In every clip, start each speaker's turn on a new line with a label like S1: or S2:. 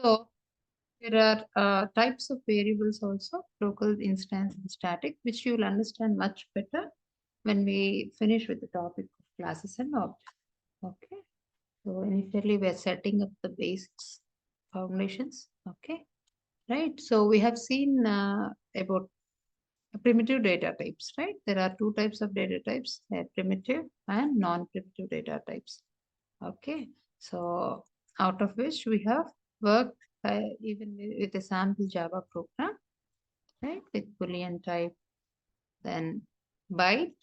S1: So there are types of variables also, local, instance, and static, which you will understand much better when we finish with the topic of classes and objects. Okay. So initially we're setting up the basics, foundations. Okay. Right. So we have seen about primitive data types, right? There are two types of data types, primitive and non-primitive data types. Okay. So out of which we have worked even with a sample Java program, right? With Boolean type, then byte,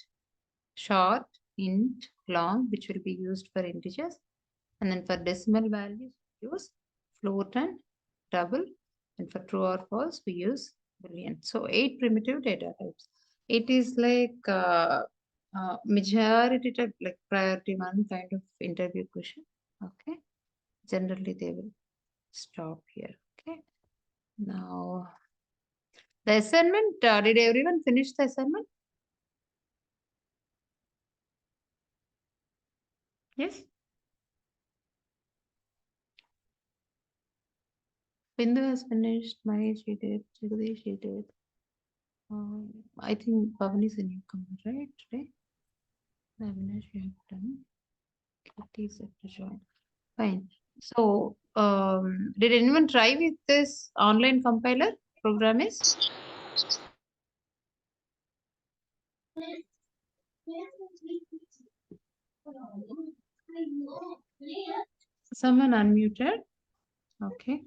S1: short, int, long, which will be used for integers. And then for decimal values, we use float and double. And for true or false, we use Boolean. So 8 primitive data types. It is like majority type, like priority one kind of interview question. Okay. Generally, they will stop here. Okay. Now, the assignment, did everyone finish the assignment? Yes. Bindu has finished. Mahesh, she did. Jagdish, she did. I think Pavan is a newcomer, right? Today. Avinash, you have done. Kitty is yet to join. Fine. So, did anyone try with this online compiler program is? Someone unmuted. Okay,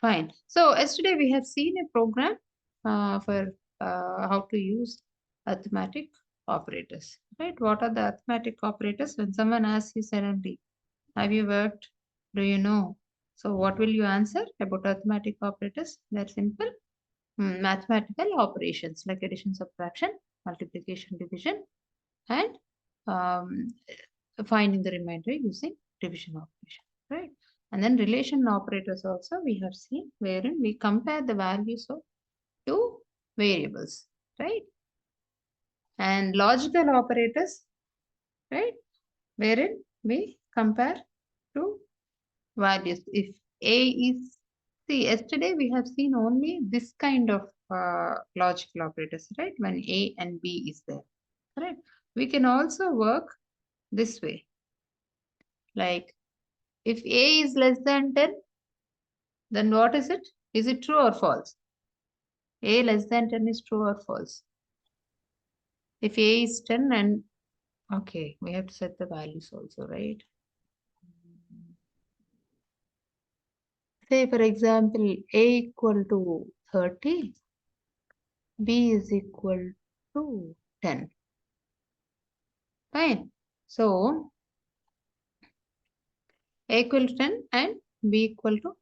S1: fine. So yesterday we have seen a program for how to use arithmetic operators, right? What are the arithmetic operators? When someone asks you suddenly, have you worked? Do you know? So what will you answer about arithmetic operators? They're simple. Mathematical operations like addition, subtraction, multiplication, division, and um, finding the remainder using division operation, right? And then relation operators also we have seen wherein we compare the values of two variables, right? And logical operators, right? Wherein we compare two values. If A is, see, yesterday we have seen only this kind of logical operators, right? When A and B is there, right? We can also work this way. Like if A is less than 10, then what is it? Is it true or false? A less than 10 is true or false? If A is 10 and, okay, we have to set the values also, right? Say, for example, A equal to 30, B is equal to 10. Fine. So, A equal to 10 and B equal to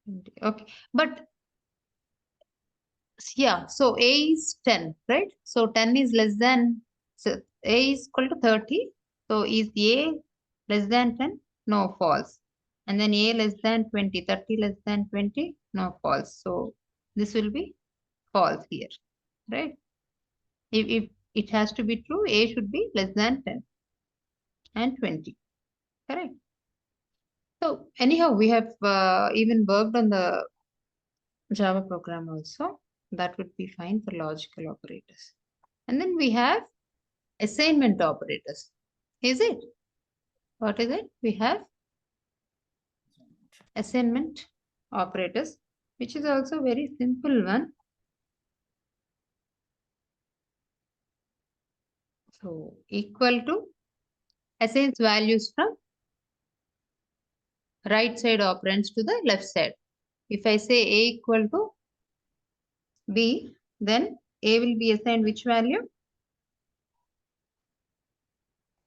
S1: 20. Okay. But, yeah, so A is 10, right? So, 10 is less than, so A is equal to 30. So, is A less than 10? No, false. And then A less than 20, 30 less than 20? No, false. So, this will be false here, right? If it has to be true, A should be less than 10 and 20, correct? So anyhow, we have even worked on the Java program also. That would be fine for logical operators. And then we have assignment operators. Is it? What is it? We have assignment operators, which is also very simple one. So equal to assigns values from right side operands to the left side. If I say A equal to B, then A will be assigned which value?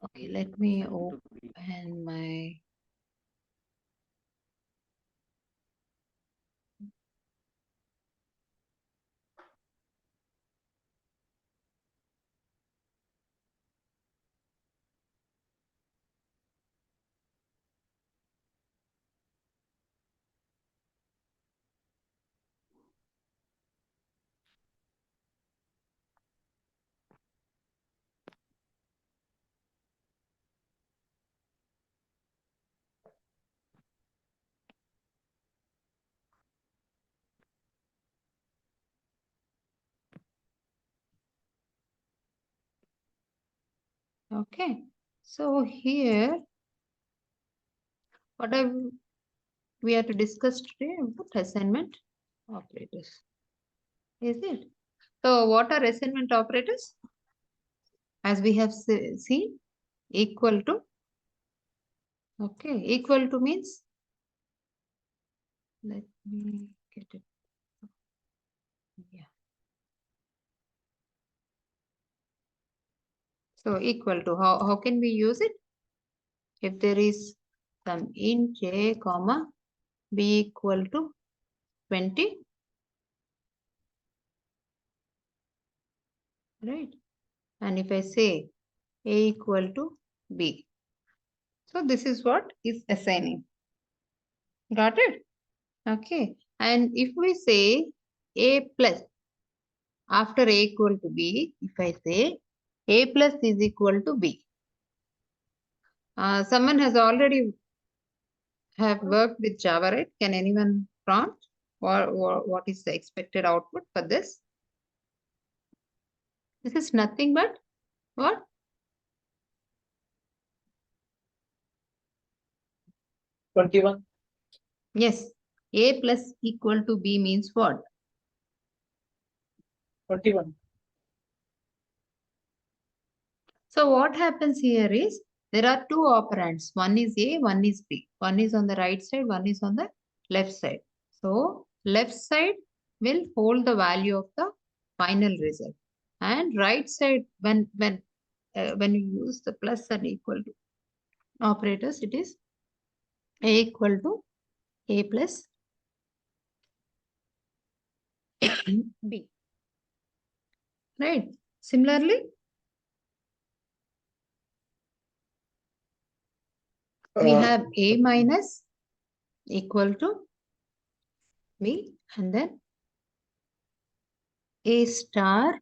S1: Okay, let me open my. Okay. So here, what we have to discuss today about assignment operators. Is it? So what are assignment operators? As we have seen, equal to. Okay, equal to means, let me get it. Yeah. So equal to, how can we use it? If there is some int j comma b equal to 20, right? And if I say a equal to b, so this is what is assigning. Got it? Okay. And if we say a plus after a equal to b, if I say a plus is equal to b, someone has already have worked with Java, right? Can anyone prompt what is the expected output for this? This is nothing but what?
S2: $21.
S1: Yes. A plus equal to B means what?
S2: 21.
S1: So what happens here is there are two operands. One is A, one is B. One is on the right side, one is on the left side. So left side will hold the value of the final result. And right side, when you use the plus and equal to operators, it is A equal to A plus B. Right. Similarly, we have A minus equal to B, and then A star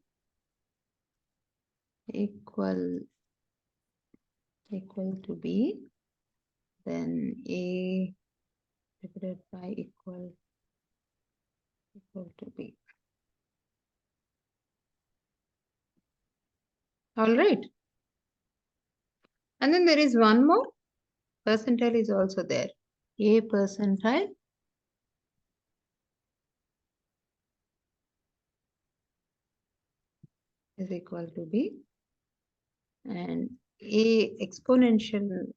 S1: equal to B, then A divided by equal to B. All right. And then there is one more. Percentile is also there. A percentile is equal to B, and A exponential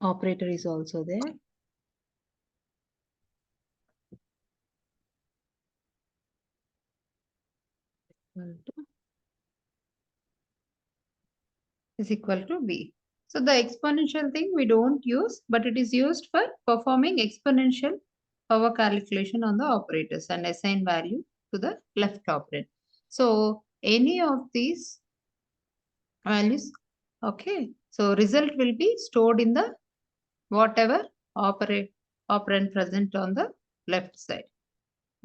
S1: operator is also there. Is equal to B. So the exponential thing we don't use, but it is used for performing exponential power calculation on the operators and assign value to the left operand. So any of these values, okay. So result will be stored in the whatever operand present on the left side.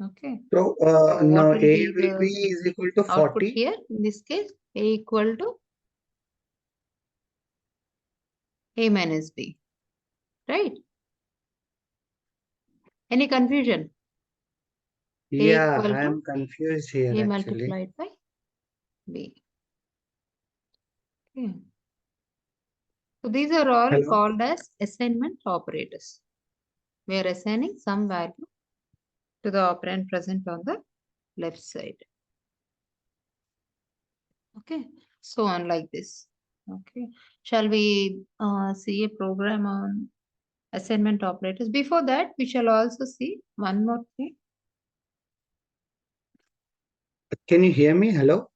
S1: Okay.
S3: So
S1: So
S3: now
S1: what will
S3: A
S1: be
S3: will
S1: the
S3: be is equal to
S1: output
S3: 40.
S1: here? In this case, A equal to A minus B. Right? Any confusion?
S3: Yeah,
S1: Equal
S3: I
S1: to
S3: am confused here
S1: A
S3: actually.
S1: multiplied by B. Okay. So these are all
S3: Hello.
S1: called as assignment operators. We are assigning some value to the operand present on the left side. Okay. So on like this. Okay. Shall we see a program on assignment operators? Before that, we shall also see one more thing.
S3: Can you hear me? Hello.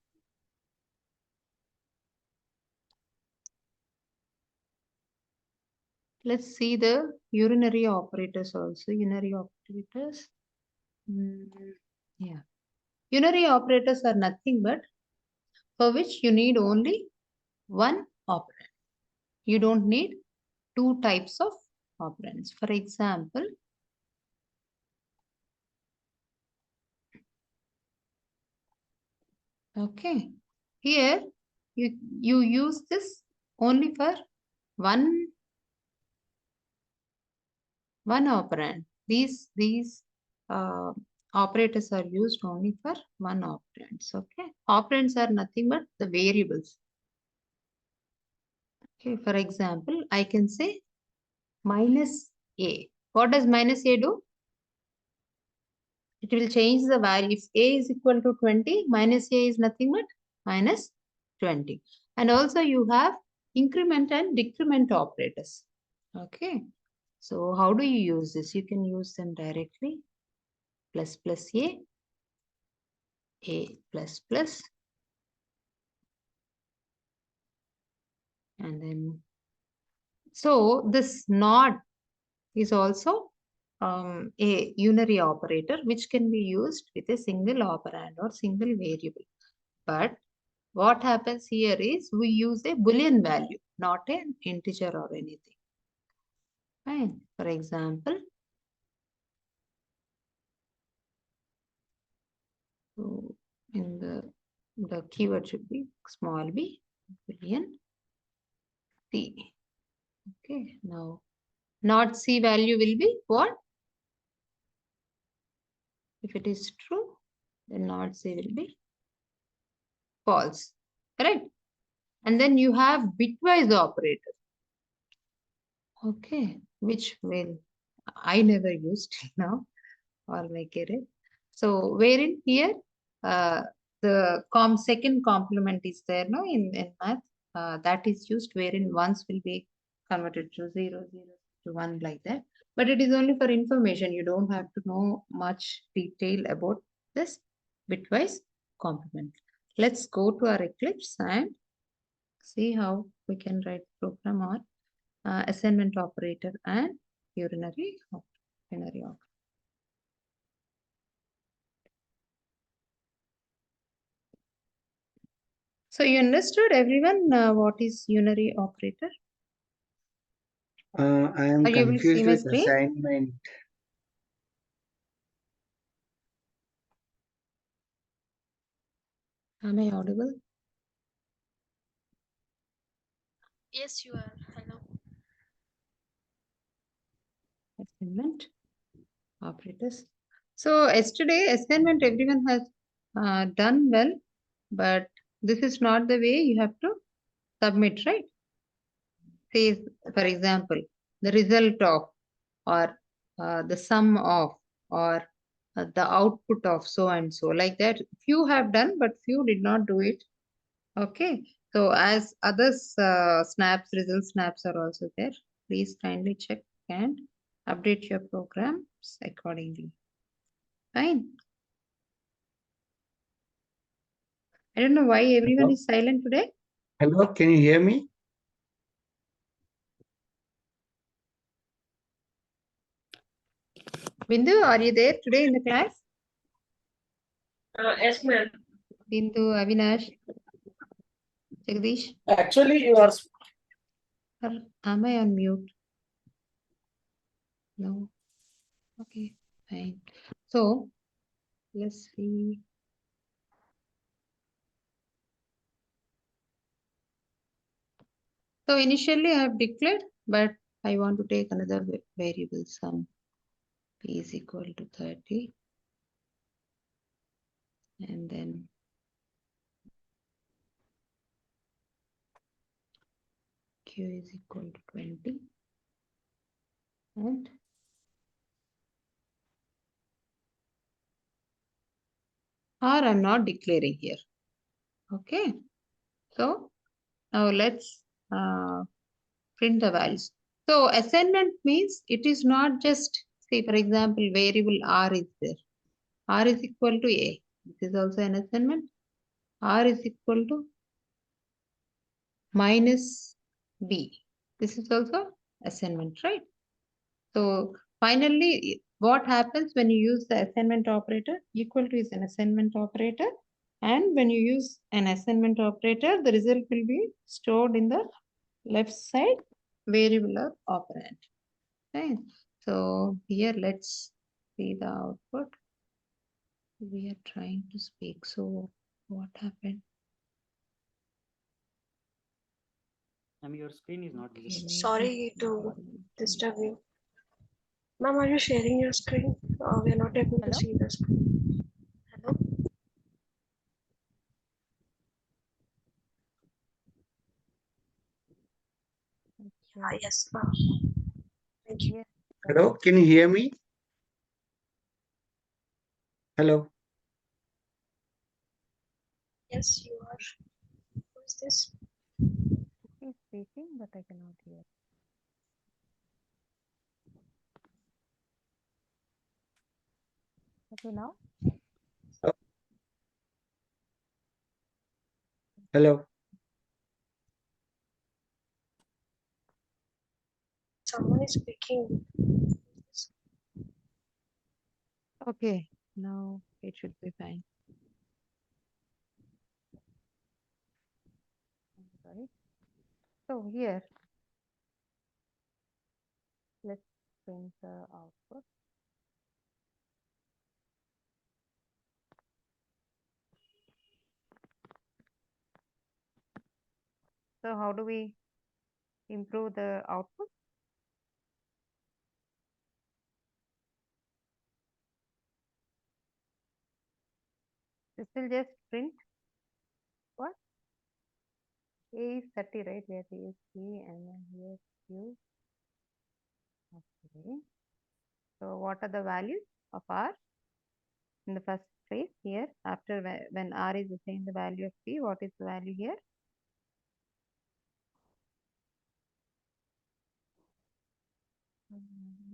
S1: Let's see the urinary operators also. Unary operators. Yeah. Unary operators are nothing but for which you need only one operand. You don't need two types of operands. For example, okay, here you use this only for one operand. These operators are used only for 1 operands. Okay, operands are nothing but the variables. Okay, for example, I can say minus a. What does minus a do? It will change the value. If a is equal to 20, minus a is nothing but minus 20. And also you have increment and decrement operators. Okay. So how do you use this? You can use them directly. Plus plus a plus plus, and then so this not is also a unary operator which can be used with a single operand or single variable. But what happens here is we use a Boolean value, not an integer or anything. Fine. For example, so in the keyword should be small b, Boolean t. Okay. Now, not c value will be what? If it is true, then not c will be false. Correct? And then you have bitwise operator. Okay, which will I never used till now or my career. So wherein here the second complement is there no in math that is used wherein ones will be converted to 0, 0 to 1 like that. But it is only for information. You don't have to know much detail about this bitwise complement. Let's go to our Eclipse and see how we can write program on assignment operator and unary operator. So you understood everyone what is unary operator?
S3: I am
S1: Are you able to see
S3: confused
S1: my
S3: with
S1: screen?
S3: assignment.
S1: Am I audible?
S4: Yes, you are. Hello.
S1: Assignment operators. So yesterday assignment everyone has done well, but this is not the way you have to submit, right? Say, for example, the result of or the sum of or the output of so and so like that. Few have done, but few did not do it. Okay. So as others snaps, result snaps are also there. Please kindly check and update your programs accordingly. Fine. I don't know why everyone is silent today.
S3: Hello, can you hear me?
S1: Bindu, are you there today in the class?
S2: Yes, ma'am.
S1: Bindu, Avinash, Jagdish,
S2: Actually, you are
S1: or am I on mute? No. Okay, fine. So let's see. So initially I have declared, but I want to take another variable sum p is equal to 30. And then q is equal to 20. And or I'm not declaring here. Okay. So now let's print the values. So assignment means it is not just, say for example, variable r is there. R is equal to a. This is also an assignment. R is equal to minus b. This is also assignment, right? So finally, what happens when you use the assignment operator? Equal to is an assignment operator. And when you use an assignment operator, the result will be stored in the left side variable or operand. Okay. So here let's see the output. We are trying to speak. So what happened?
S5: Your screen is not visible.
S1: Okay,
S4: Sorry to disturb you. Ma'am, are you sharing your screen? We are not able to
S6: Hello?
S4: see the screen. Hello? Yes. Thank you.
S5: Yes.
S3: Hello, can you hear me? Hello.
S4: Yes, you are. Who is this?
S5: He's speaking, but I cannot hear. Okay, now?
S3: Hello.
S4: Someone is speaking.
S1: Okay, now it should be fine.
S5: Sorry. So here, let's print the output. So how do we improve the output? This will just print what? A is 30, right? Where A is C and then here is Q. Okay. So what are the values of R in the first phase here? After when R is the same the value of P, what is the value here?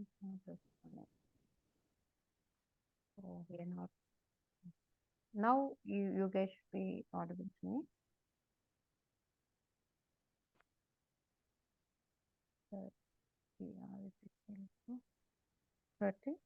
S5: It's not responding. Oh, we are not. Now you guys should be audible to me. R is equal to 30.